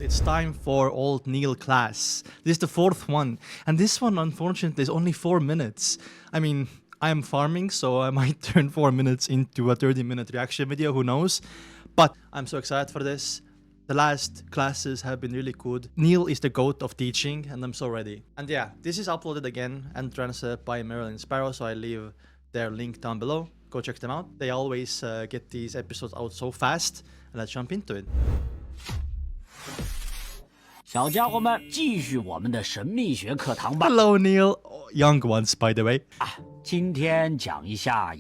it's time for old Neil class. This is the 4th one, and this one unfortunately is only 4 minutes. I mean, I'm farming, so I might turn 4 minutes into a 30-minute reaction video, who knows? But I'm so excited for this. The last classes have been really good. Neil is the goat of teaching, and I'm so ready. And yeah, this is uploaded again and translated by Marilyn Sparrow, so I leave their link down below. Go check them out. They always get these episodes out so fast. And let's jump into it. 小家伙们，继续我们的神秘学课堂吧。 Hello, Neil. Young ones, by the way. 今天讲一下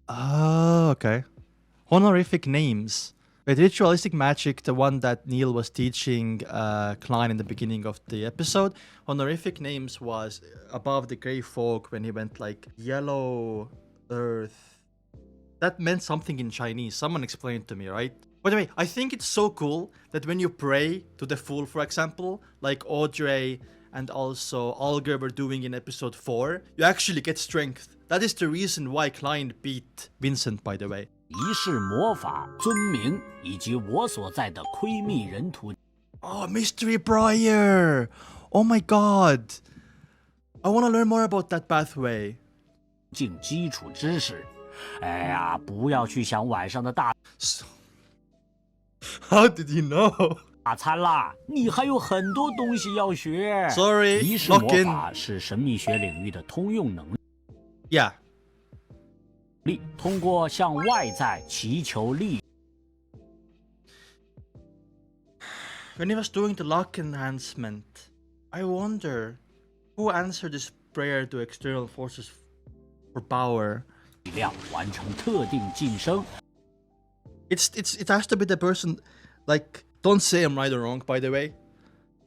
okay. Honorific names. With ritualistic magic, the one that Neil was teaching Klein in the beginning of the episode, honorific names was above the gray fog when he went like yellow earth. That meant something in Chinese. Someone explained to me, right? By the way, I think it's so cool that when you pray to the Fool, for example, like Audrey and also Alger were doing in episode 4, you actually get strength. That is the reason why Klein beat Vincent, by the way. 仪式魔法、尊名以及我所在的窥密人途。 Oh, Mystery Pryer! Oh my god! I want to learn more about that pathway. 进基础知识。哎呀，不要去想晚上的大 How did you know? 大餐啦，你还有很多东西要学。 Sorry, 仪式魔法是神秘学领域的通用能力。 Yeah. 通过向外在祈求力。 When he was doing the luck enhancement, I wonder who answered this prayer to external forces for power. 力量完成特定晋升。 It has to be the person, like, don't say I'm right or wrong, by the way,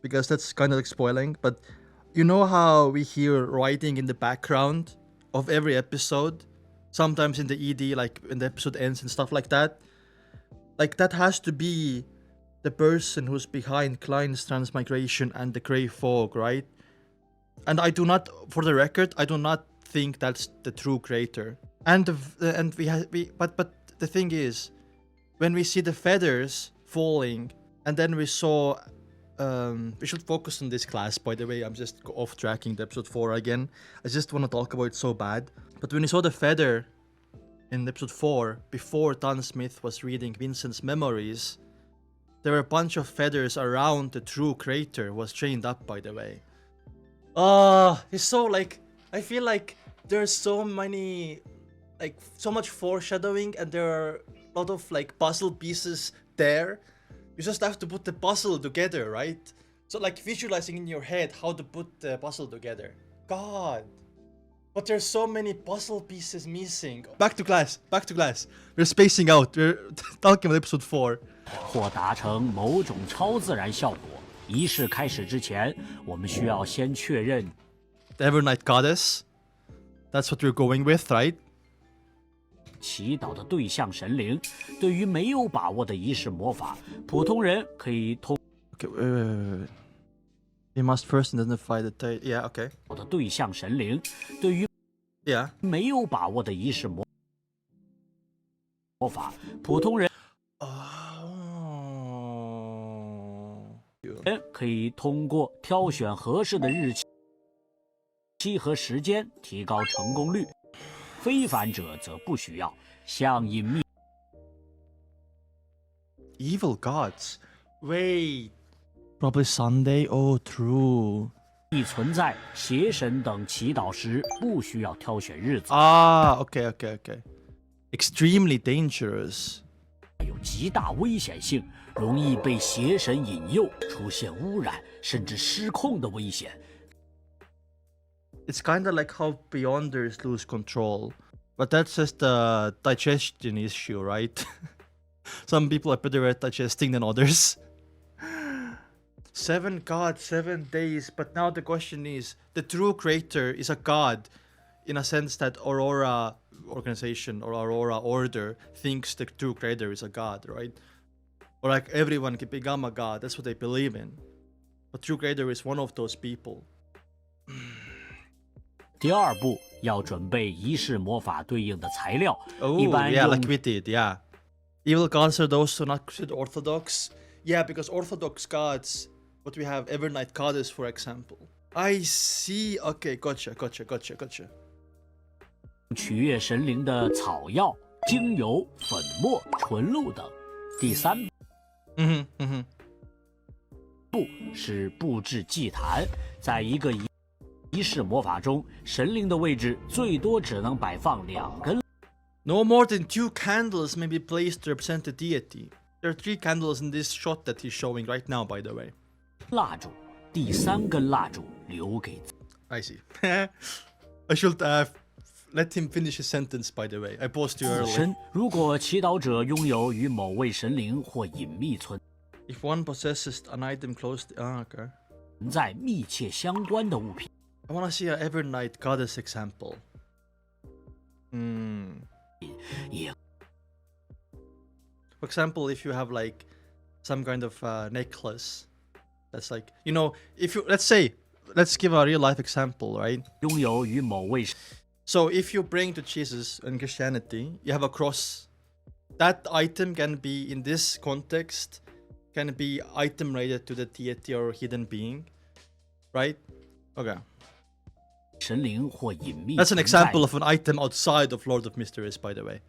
because that's kind of like spoiling, but you know how we hear writing in the background of every episode? Sometimes in the ED, like when the episode ends and stuff like that? Like, that has to be the person who's behind Klein's transmigration and the Grey Fog, right? And I do not, for the record, I do not think that's the true creator. And but the thing is, when we see the feathers falling, and then we saw, we should focus on this class, by the way. I'm just off tracking the episode 4 again. I just want to talk about it so bad. But when we saw the feather in episode 4, before Don Smith was reading Vincent's memories, there were a bunch of feathers around the true creator who was chained up, by the way. It's so like, I feel like there's so many, like, so much foreshadowing, and there are a lot of like puzzle pieces there. You just have to put the puzzle together, right? So like visualizing in your head how to put the puzzle together. God. But there's so many puzzle pieces missing. Back to class. We're spacing out. We're talking about episode 4. 或达成某种超自然效果。仪式开始之前，我们需要先确认 The Evernight Goddess. That's what we're going with, right? 祈祷的对象神灵。对于没有把握的仪式魔法，普通人可以通 Okay, wait. We must first identify the yeah, okay. 的对象神灵。对于 Yeah. 没有把握的仪式魔法，普通人 可以通过挑选合适的日期和时间提高成功率，非凡者则不需要。像隐秘 Evil gods. Wait. Probably Sunday. Oh, true. 存在邪神等祈祷时，不需要挑选日子。Okay. Extremely dangerous. 有极大危险性，容易被邪神引诱，出现污染甚至失控的危险。 It's kind of like how Beyonders lose control. But that's just a digestion issue, right? Some people are better at digesting than others. 7 gods, 7 days. But now the question is, the true creator is a god in a sense that Aurora organization or Aurora order thinks the true creator is a god, right? Or like everyone can become a god. That's what they believe in. But true creator is one of those people. 第二步要准备仪式魔法对应的材料。 Oh, 一般 yeah, 用 like we did, yeah. Evil gods are those who are not considered orthodox. Yeah, because Orthodox gods, what we have, Evernight Goddess, for example. I see. Okay, gotcha. 取悦神灵的草药、精油、粉末、纯露等。第3步是布置祭坛，在一个仪式魔法中，神灵的位置最多只能摆放2根。No more than 2 candles may be placed to represent the deity. There are 3 candles in this shot that he's showing right now, by the way. 蜡烛，第3根蜡烛留给。I see. I should let him finish his sentence, by the way. I paused too 自 early. 身，如果祈祷者拥有与某位神灵或隐秘存 If one possesses an item close to... okay. 在密切相关的物品， I want to see an Evernight Goddess example. 也 For example, if you have like some kind of necklace that's like, you know, if you, let's give a real life example, right? 拥有与某位 So if you bring to Jesus in Christianity, you have a cross. That item can be, in this context, can be item related to the deity or hidden being, right? Okay. 神灵或隐秘 That's an 存在 example of an item outside of Lord of Mysteries, by the way.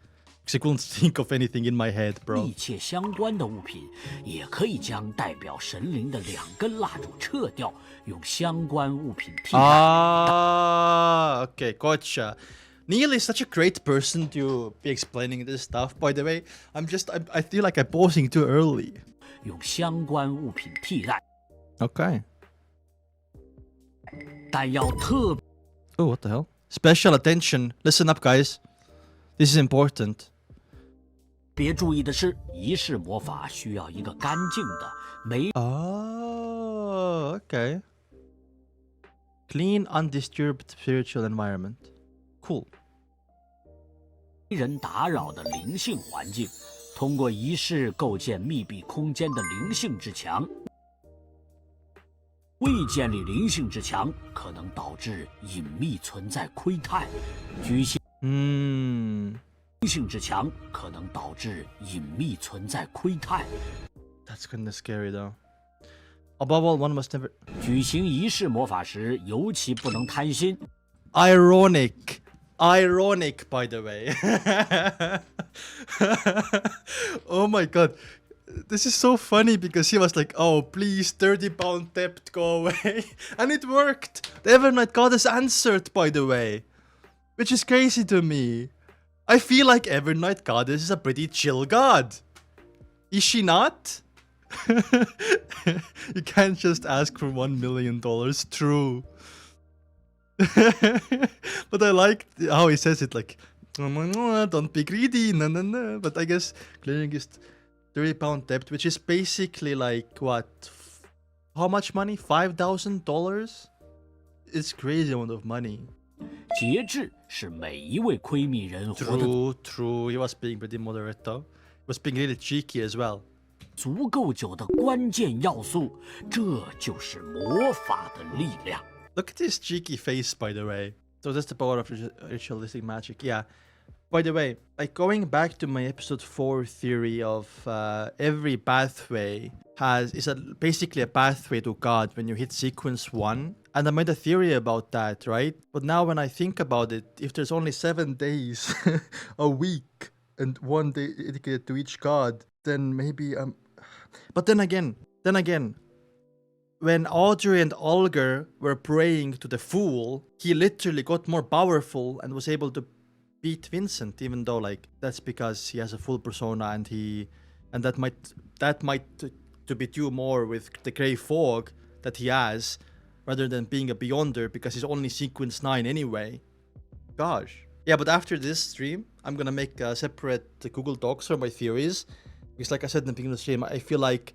Because I couldn't think of anything in my head, bro. 密切相关的物品，也可以将代表神灵的2根蜡烛撤掉，用相关物品替代。Ah, okay, gotcha. Neil is such a great person to be explaining this stuff. By the way, I feel like I'm pausing too early. 用相关物品替代， Okay. 但要特 Oh, what the hell? Special attention. Listen up, guys. This is important. 别注意的是，仪式魔法需要一个干净的、没 Oh, okay. Clean, undisturbed spiritual environment. Cool. 人打扰的灵性环境，通过仪式构建密闭空间的灵性之墙。未建立灵性之墙，可能导致隐秘存在窥探。举行灵性之墙可能导致隐秘存在窥探。 That's kind of scary, though. Above all, one must never... 举行仪式魔法时，尤其不能贪心。 Ironic, by the way. Oh my god. This is so funny because he was like, oh, please, 30-pound debt, go away. And it worked. The Evernight Goddess answered, by the way. Which is crazy to me. I feel like Evernight Goddess is a pretty chill god. Is she not? You can't just ask for $1 million. True. But I like how he says it like, don't be greedy, no. But I guess clearing his 30-pound debt, which is basically like, what? How much money? $5,000? It's crazy amount of money. 节制是每一位窥秘人活得 True. He was being pretty moderate though. He was being really cheeky as well. 足够久的关键要素，这就是魔法的力量。 Look at his cheeky face, by the way. So that's the power of ritualistic magic. Yeah. By the way, like going back to my episode 4 theory of every pathway is basically a pathway to God when you hit sequence 1. And I made a theory about that, right? But now when I think about it, if there's only 7 days a week and 1 day dedicated to each god, then maybe But then again, when Audrey and Olger were praying to the Fool, he literally got more powerful and was able to beat Vincent, even though like that's because he has a full persona and that might to be due more with the Grey Fog that he has rather than being a Beyonder because he's only sequence 9 anyway. Gosh. Yeah, but after this stream, I'm gonna make a separate Google Docs for my theories. Because like I said in the beginning of the stream, I feel like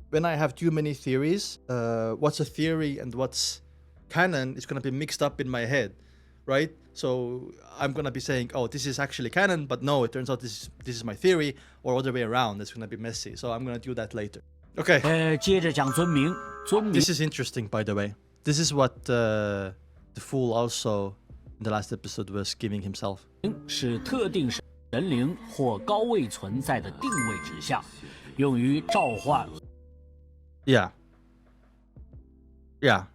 when I have too many theories, what's a theory and what's canon is gonna be mixed up in my head, right? So I'm gonna be saying, oh, this is actually canon, but no, it turns out this is my theory, or other way around. It's gonna be messy. So I'm gonna do that later. Okay. 接着讲尊名，尊名 This is interesting, by the way. This is what the Fool also in the last episode was giving himself. 是特定神灵或高位存在的定位指向，用于召唤 Yeah. Yeah.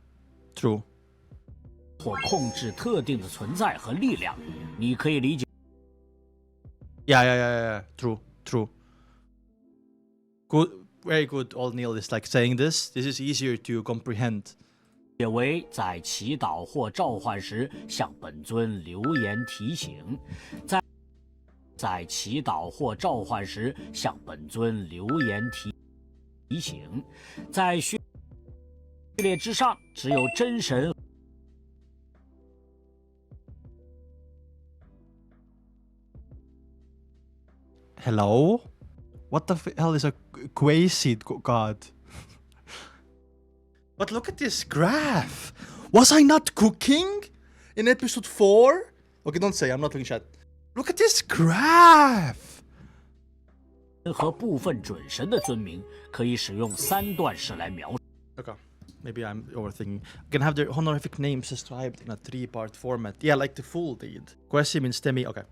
True. 或控制特定的存在和力量。你可以理解。Yeah. True. Good. Very good. Old Neil is like saying this. This is easier to comprehend. 解为在祈祷或召唤时向本尊留言提醒，在祈祷或召唤时向本尊留言提醒，在序列之上只有真神。Hello? What the hell is a quasi god? But look at this graph. Was I not cooking in episode 4? Okay, don't say. I'm not looking chat. Look at this graph. 和部分准神的尊名可以使用3段式来描述。Okay, maybe I'm overthinking. We can have their honorific names described in a 3-part format. Yeah, like the full did. Quasi means demi. Okay.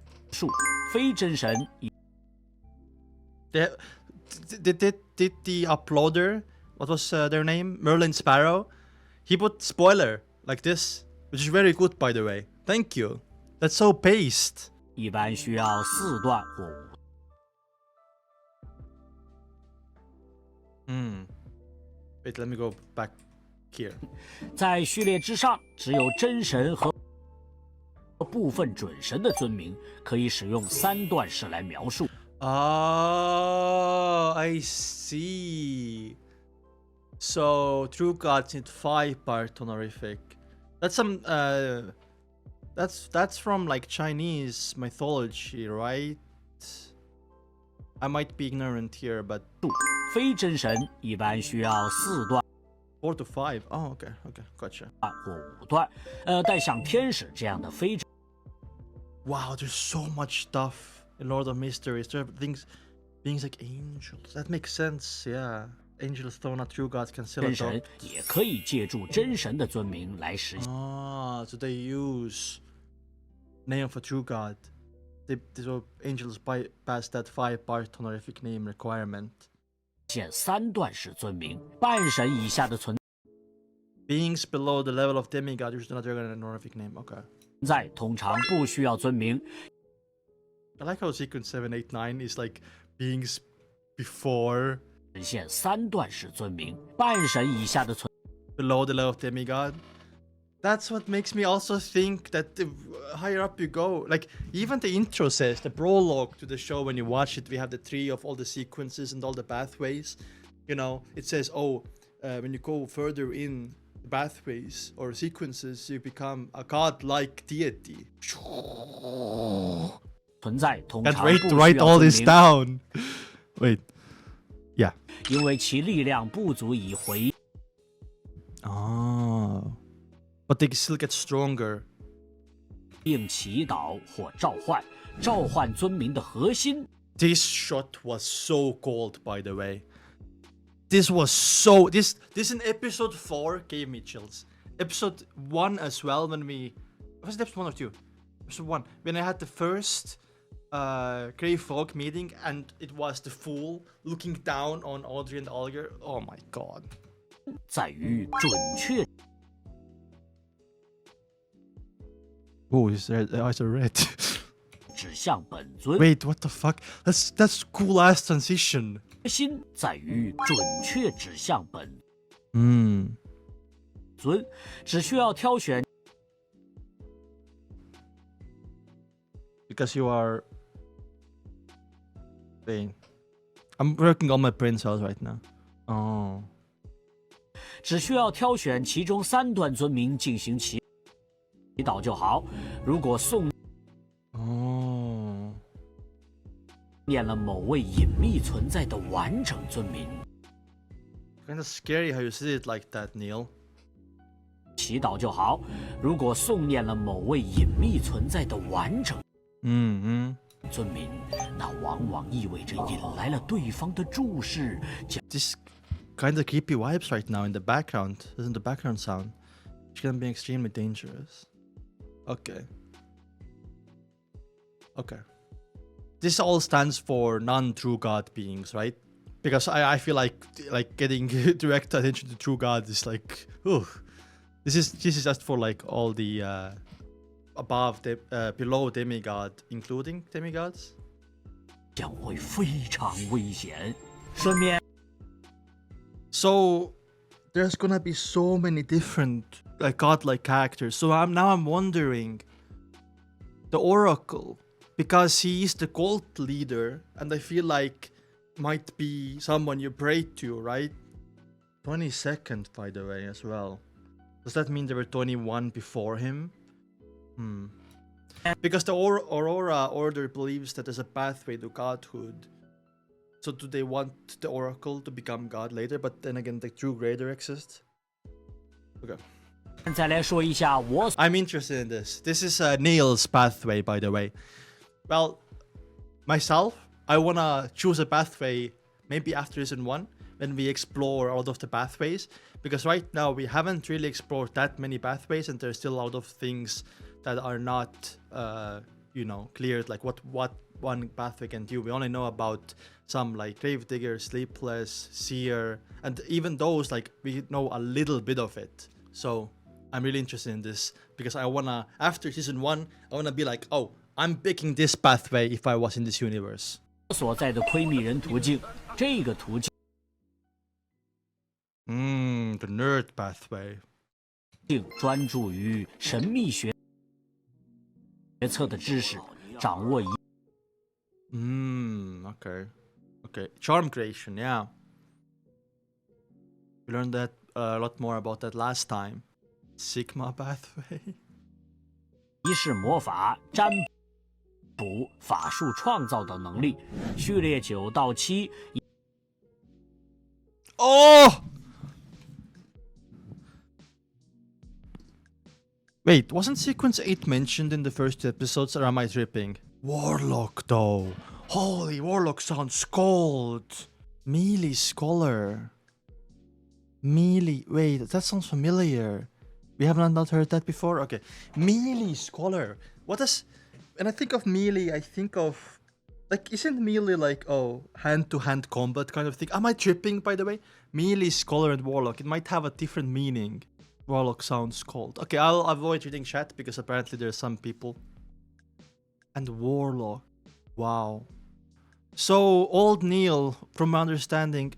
非真神。Did the uploader, what was their name? Merlin Sparrow? He put spoiler like this, which is very good, by the way. Thank you. That's so paced. 一般需要4段或5。Wait, let me go back here. 在序列之上只有真神和部分准神的尊名，可以使用3段式来描述。Oh, I see. So true gods need 5-part honorific. That's some that's from like Chinese mythology, right? I might be ignorant here, but 非真神一般需要4段 4 to 5. Oh, okay, gotcha. 或5段。但像天使这样的非真。Wow, there's so much stuff in Lord of Mysteries. There are beings like angels. That makes sense, yeah. Angels though not true gods can still 真神也可以借助真神的尊名来实现。So they use name of a true god. So angels bypass that 5-part honorific name requirement. 现3段式尊名，半神以下的存 Beings below the level of demigod use another honorific name. Okay. 在通常不需要尊名。I like how sequence 789 is like beings before 实现3段式尊名，半神以下的存 below the level of demigod. That's what makes me also think that the higher up you go, like even the intro says, the prologue to the show, when you watch it, we have the tree of all the sequences and all the pathways. You know, it says, when you go further in the pathways or sequences, you become a god-like deity. 存在通 Can't 常 wait 不 to 需 write 要 all 尊 this 名， down. Wait. Yeah. 因为其力量不足以回 Oh. But they still get stronger. 应祈祷或召唤。召唤尊名的核心 This shot was so cold, by the way. This was so... This in episode 4 gave me chills. Episode 1 as well, when we... Was it episode 1 or 2? Episode 1. When I had the first Grey Fog meeting, and it was the Fool looking down on Audrey and Olger. Oh my god. 在于准确 Oh, his eyes are red. 指向本尊。 Wait, what the fuck? That's cool ass transition. 核心在于准确指向本 Hmm. 尊，只需要挑选 Because you are... Wait. I'm working on my brain cells right now. Oh. 只需要挑选其中3段尊名进行祈祷就好。如果诵 Oh. 念了某位隐秘存在的完整尊名， Kind of scary how you say it like that, Neil. 祈祷就好。如果诵念了某位隐秘存在的完整 尊名，那往往意味着引来了对方的注视，将 This kind of creepy vibes right now in the background. Doesn't the background sound? It's gonna be extremely dangerous. Okay. Okay. This all stands for non-true god beings, right? because I feel like getting direct attention to true God is like, oh, this is just for like all the above the below demigod, including demigods. 将会非常危险。顺便 So there's gonna be so many different like godlike characters. So I'm wondering, the Oracle, because he is the cult leader, and I feel like might be someone you pray to, right? 22nd, by the way, as well. Does that mean there were 21 before him? Because the Aurora Order believes that there's a pathway to godhood. So do they want the Oracle to become God later? But then again, the true Greater exists. Okay. 再来说一下我 I'm interested in this. This is Neil's pathway, by the way. Well, myself, I wanna choose a pathway maybe after season 1 when we explore all of the pathways. Because right now we haven't really explored that many pathways, and there's still a lot of things that are not, cleared. Like what one pathway can do. We only know about some like Gravedigger, Sleepless, Seer, and even those, like, we know a little bit of it. So I'm really interested in this because I wanna, after season 1, I wanna be like, oh, I'm picking this pathway if I was in this universe. 所在的窥秘人途径，这个途径 The nerd pathway. 专注于神秘学策的知识，掌握一 Okay. Charm creation, yeah. We learned that a lot more about that last time. Sigma pathway. 仪式魔法、占卜、法术创造等能力。序列9到7 Oh! Wait, wasn't sequence 8 mentioned in the first 2 episodes, or am I tripping? Warlock, though. Holy, Warlock sounds cold. Melee Scholar. Melee. Wait, that sounds familiar. We have not heard that before? Okay. Melee Scholar. What does... When I think of melee, I think of... Like, isn't melee like, oh, hand-to-hand combat kind of thing? Am I tripping, by the way? Melee Scholar and Warlock. It might have a different meaning. Warlock sounds cold. Okay, I'll avoid reading chat because apparently there are some people. And Warlock. Wow. So, old Neil, from my understanding,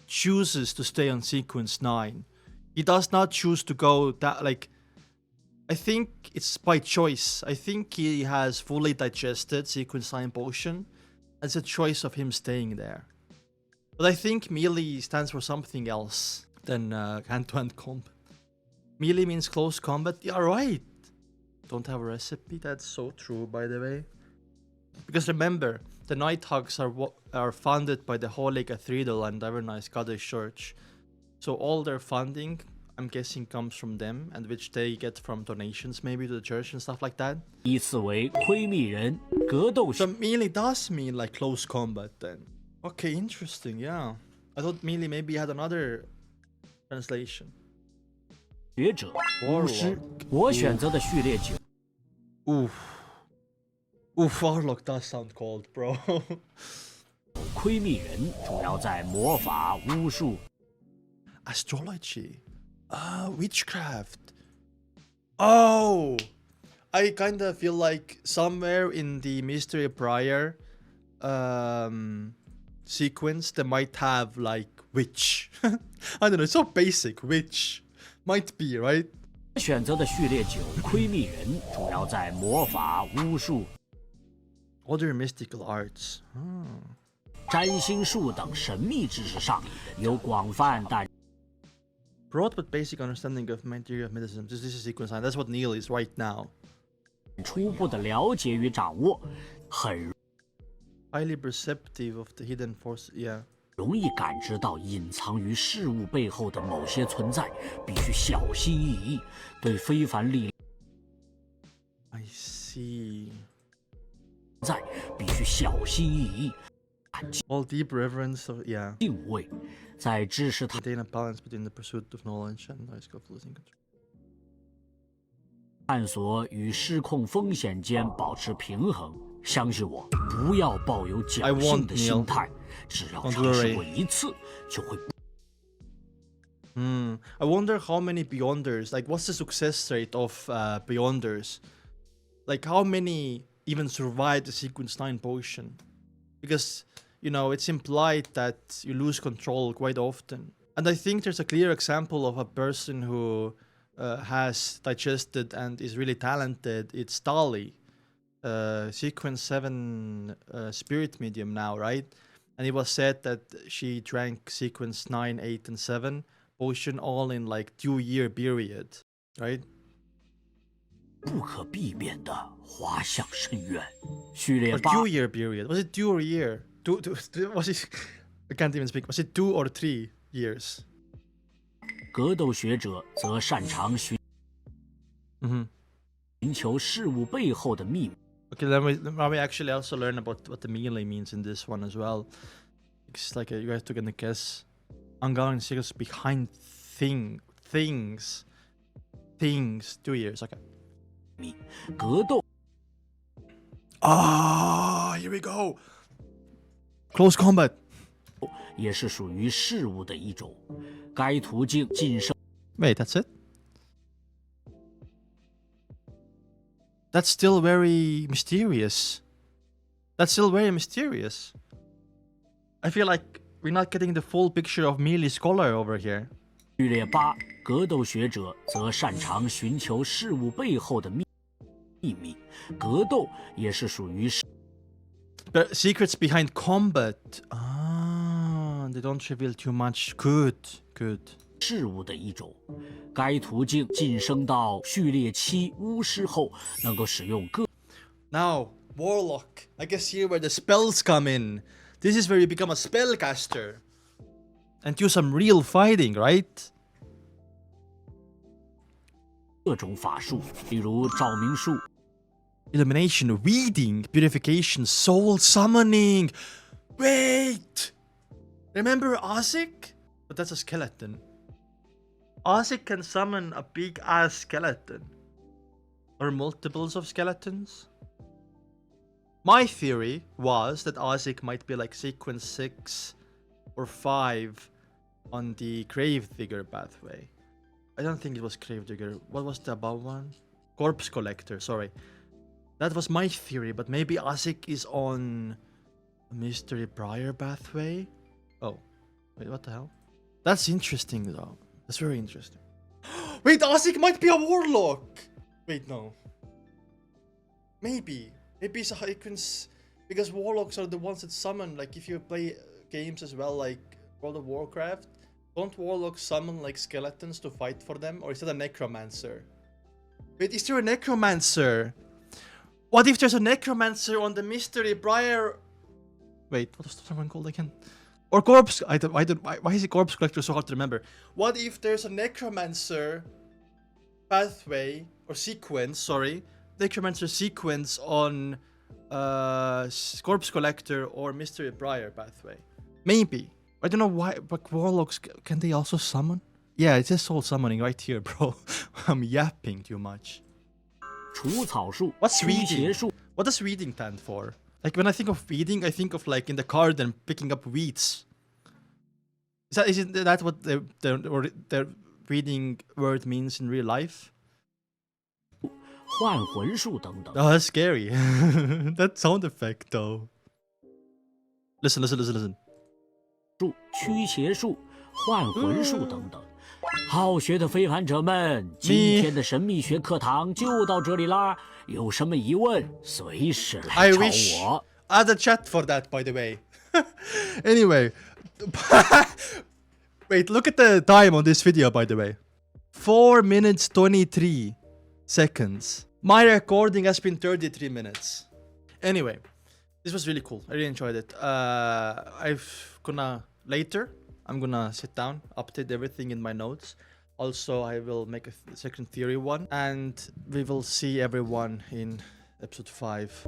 chooses to stay on sequence 9. He does not choose to go that, like... I think it's by choice. I think he has fully digested sequence 9 potion. It's a choice of him staying there. But I think melee stands for something else than hand-to-hand combat. Melee means close combat. Yeah, right. Don't have a recipe. That's so true, by the way. Because remember, the Nighthugs are funded by the Holy Cathedral and Evernice Goddess Church. So all their funding, I'm guessing, comes from them, and which they get from donations maybe to the church and stuff like that. 依次为窥秘人、格斗 So melee does mean like close combat then. Okay, interesting, yeah. I thought melee maybe had another translation. 学者、巫师。我选择的序列9。Oof. Oof, Warlock does sound cold, bro. 窥秘人主要在魔法、巫术、 Astrology. Witchcraft. Oh! I kinda feel like somewhere in the Mystery Pryer sequence, they might have like witch. I don't know, it's so basic. Witch. Might be, right? 选择的序列9，窥秘人主要在魔法、巫术、 Other mystical arts. 占星术等神秘知识上有广泛但 Broad but basic understanding of material of medicine. This is sequence 9. That's what Neil is right now. 初步的了解与掌握，很 Highly perceptive of the hidden force. Yeah. 容易感知到隐藏于事物背后的某些存在，必须小心翼翼。对非凡力量 I see. 在，必须小心翼翼。 All deep reverence of, yeah. 敬畏，在知识 Maintain a balance between the pursuit of knowledge and the risk of losing control. 探索与失控风险间保持平衡。相信我，不要抱有侥幸的心态，只要尝试过一次，就会。I wonder how many Beyonders, like what's the success rate of Beyonders? Like how many even survive the Sequence 9 potion? Because, you know, it's implied that you lose control quite often. And I think there's a clear example of a person who has digested and is really talented. It's Dali, Sequence 7 spirit medium now, right? And it was said that she drank Sequence 9, 8, and 7 potion all in like 2-year period, right? 不可避免的滑向深渊。序列 Or 8 2-year period. Was it 2 or a year? Was it? I can't even speak. Was it 2 or 3 years? 格斗学者则擅长寻求事物背后的秘密。 Okay, let me actually also learn about what the melee means in this one as well. It's like you guys took in the guess. Ongoing secrets behind things. 2 years. Okay. 格斗 Here we go. Close combat. 也是属于事物的一种。该途径晋升。 Wait, that's it? That's still very mysterious. I feel like we're not getting the full picture of melee scholar over here. 序列8格斗学者则擅长寻求事物背后的秘密。格斗也是属于 But secrets behind combat. They don't reveal too much. Good. 事物的一种。该途径晋升到序列7巫师后，能够使用各。 Now, Warlock. I guess here where the spells come in. This is where you become a spellcaster. And do some real fighting, right? 各种法术，例如照明术、 Illumination, reading, purification, soul summoning. Wait! Remember Ozic? But that's a skeleton. Ozic can summon a big ass skeleton. Or multiples of skeletons. My theory was that Ozic might be like sequence 6 or 5 on the Gravedigger pathway. I don't think it was Gravedigger. What was the above one? Corpse Collector, sorry. That was my theory, but maybe Ozic is on Mystery Pryer pathway? Oh, wait, what the hell? That's interesting though. That's very interesting. Wait, Ozic might be a warlock! Wait, no. Maybe it's a sequence, because warlocks are the ones that summon, like if you play games as well, like World of Warcraft, don't warlocks summon like skeletons to fight for them? Or is that a necromancer? Wait, is there a necromancer? What if there's a necromancer on the Mystery Pryer? Wait, what was someone called again? Or corpse? Why is it corpse collector so hard to remember? What if there's a necromancer pathway or sequence? Sorry, necromancer sequence on corpse collector or Mystery Pryer pathway? Maybe. I don't know why, but warlocks, can they also summon? Yeah, it says soul summoning right here, bro. I'm yapping too much. 除草术、 What's 驱邪 reading? 术、 What does reading stand for? Like when I think of reading, I think of like in the garden picking up weeds. Isn't that what the reading word means in real life? 换魂术等等。 Oh, that's scary. That sound effect though. Listen. 术、驱邪术、换魂术等等。好学的非凡者们，今天的神秘学课堂就到这里啦。有什么疑问，随时来 I 找 wish 我。 I had a chat for that, by the way. Anyway. Wait, look at the time on this video, by the way. 4 minutes 23 seconds. My recording has been 33 minutes. Anyway, this was really cool. I really enjoyed it. I'm gonna sit down, update everything in my notes. Also, I will make a second theory one, and we will see everyone in episode 5.